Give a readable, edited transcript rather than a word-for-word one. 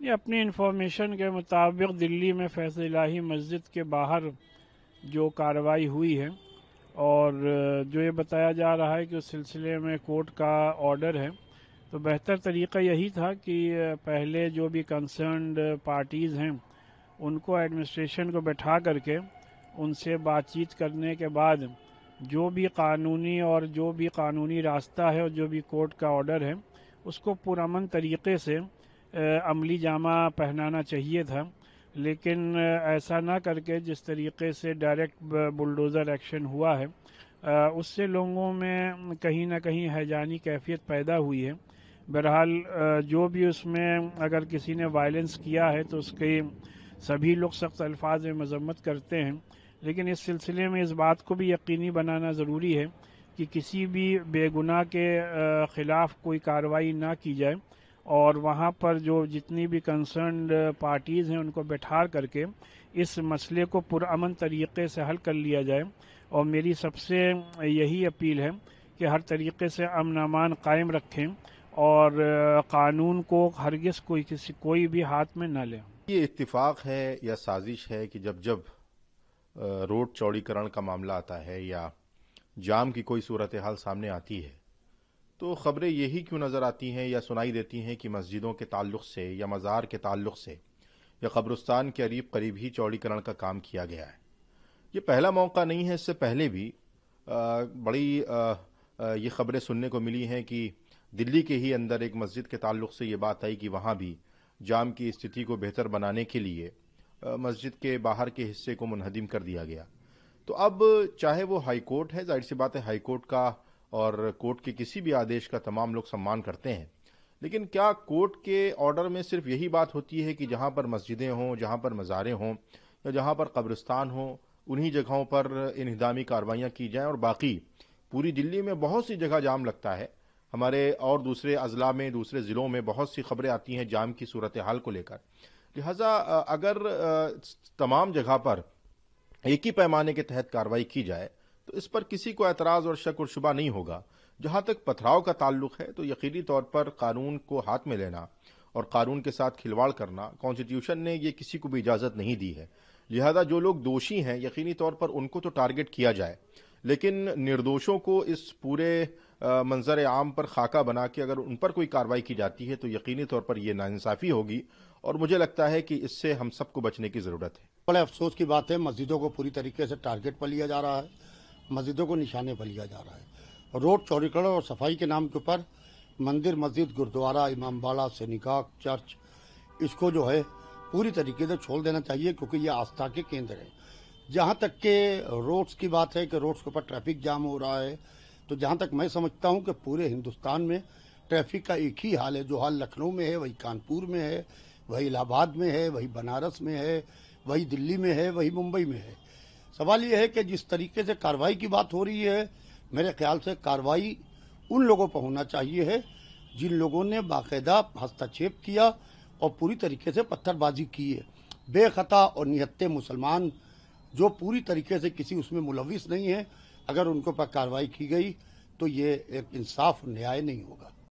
یہ اپنی انفارمیشن کے مطابق دلی میں فیض الہی مسجد کے باہر جو کارروائی ہوئی ہے اور جو یہ بتایا جا رہا ہے کہ اس سلسلے میں کورٹ کا آرڈر ہے، تو بہتر طریقہ یہی تھا کہ پہلے جو بھی کنسرنڈ پارٹیز ہیں ان کو ایڈمنسٹریشن کو بٹھا کر کے ان سے بات چیت کرنے کے بعد جو بھی قانونی اور جو بھی قانونی راستہ ہے اور جو بھی کورٹ کا آرڈر ہے اس کو پرامن طریقے سے عملی جامہ پہنانا چاہیے تھا، لیکن ایسا نہ کر کے جس طریقے سے ڈائریکٹ بلڈوزر ایکشن ہوا ہے اس سے لوگوں میں کہیں نہ کہیں ہیجانی کیفیت پیدا ہوئی ہے۔ بہرحال جو بھی اس میں اگر کسی نے وائلنس کیا ہے تو اس کے سبھی لوگ سخت الفاظ میں مذمت کرتے ہیں، لیکن اس سلسلے میں اس بات کو بھی یقینی بنانا ضروری ہے کہ کسی بھی بے گناہ کے خلاف کوئی کارروائی نہ کی جائے اور وہاں پر جو جتنی بھی کنسرنڈ پارٹیز ہیں ان کو بٹھا کر کے اس مسئلے کو پرامن طریقے سے حل کر لیا جائے۔ اور میری سب سے یہی اپیل ہے کہ ہر طریقے سے امن امان قائم رکھیں اور قانون کو ہرگز کوئی بھی ہاتھ میں نہ لیں۔ یہ اتفاق ہے یا سازش ہے کہ جب جب روڈ چوڑیکرن کا معاملہ آتا ہے یا جام کی کوئی صورتحال سامنے آتی ہے تو خبریں یہی کیوں نظر آتی ہیں یا سنائی دیتی ہیں کہ مسجدوں کے تعلق سے یا مزار کے تعلق سے یا قبرستان کے قریب ہی چوڑیکرن کا کام کیا گیا ہے۔ یہ پہلا موقع نہیں ہے، اس سے پہلے بھی بڑی یہ خبریں سننے کو ملی ہیں کہ دلی کے ہی اندر ایک مسجد کے تعلق سے یہ بات آئی کہ وہاں بھی جام کی استھتی کو بہتر بنانے کے لیے مسجد کے باہر کے حصے کو منہدم کر دیا گیا۔ تو اب چاہے وہ ہائی کورٹ ہے، ظاہر سی بات ہے ہائی کورٹ کا اور کورٹ کے کسی بھی آدیش کا تمام لوگ سمان کرتے ہیں، لیکن کیا کورٹ کے آرڈر میں صرف یہی بات ہوتی ہے کہ جہاں پر مسجدیں ہوں، جہاں پر مزاریں ہوں یا جہاں پر قبرستان ہوں انہی جگہوں پر انہدامی کارروائیاں کی جائیں، اور باقی پوری دلی میں بہت سی جگہ جام لگتا ہے؟ ہمارے اور دوسرے اضلاع میں، دوسرے ضلعوں میں بہت سی خبریں آتی ہیں جام کی صورتحال کو لے کر، لہذا اگر تمام جگہ پر ایک ہی پیمانے کے تحت کارروائی کی جائے تو اس پر کسی کو اعتراض اور شک اور شبہ نہیں ہوگا۔ جہاں تک پتھراؤ کا تعلق ہے تو یقینی طور پر قانون کو ہاتھ میں لینا اور قانون کے ساتھ کھلواڑ کرنا، کانسٹیٹیوشن نے یہ کسی کو بھی اجازت نہیں دی ہے، لہذا جو لوگ دوشی ہیں یقینی طور پر ان کو تو ٹارگٹ کیا جائے، لیکن نردوشوں کو اس پورے منظر عام پر خاکہ بنا کے اگر ان پر کوئی کارروائی کی جاتی ہے تو یقینی طور پر یہ ناانصافی ہوگی، اور مجھے لگتا ہے کہ اس سے ہم سب کو بچنے کی ضرورت ہے۔ بڑے افسوس کی بات ہے، مسجدوں کو پوری طریقے سے ٹارگٹ پر لیا جا رہا ہے، مسجدوں کو نشانے پر لیا جا رہا ہے۔ روڈ چوڑیکرن اور صفائی کے نام کے اوپر مندر، مسجد، گردوارہ، امام باڑہ، سینیگاگ، چرچ، اس کو جو ہے پوری طریقے سے چھوڑ دینا چاہیے، کیونکہ یہ آستھا کے کیندر ہے۔ جہاں تک کہ روڈز کی بات ہے کہ روڈز کے اوپر ٹریفک جام ہو رہا ہے، تو جہاں تک میں سمجھتا ہوں کہ پورے ہندوستان میں ٹریفک کا ایک ہی حال ہے، جو حال لکھنؤ میں ہے وہی کانپور میں ہے، وہی الہ آباد میں ہے، وہی بنارس میں ہے، وہی دلی میں ہے، وہی ممبئی میں ہے۔ سوال یہ ہے کہ جس طریقے سے کارروائی کی بات ہو رہی ہے، میرے خیال سے کارروائی ان لوگوں پر ہونا چاہیے ہے جن لوگوں نے باقاعدہ ہستچھیپ کیا اور پوری طریقے سے پتھر بازی کی ہے۔ بے خطا اور نہتے مسلمان جو پوری طریقے سے کسی اس میں ملوث نہیں ہے، اگر ان کے اوپر کارروائی کی گئی تو یہ ایک انصاف اور نیائے نہیں ہوگا۔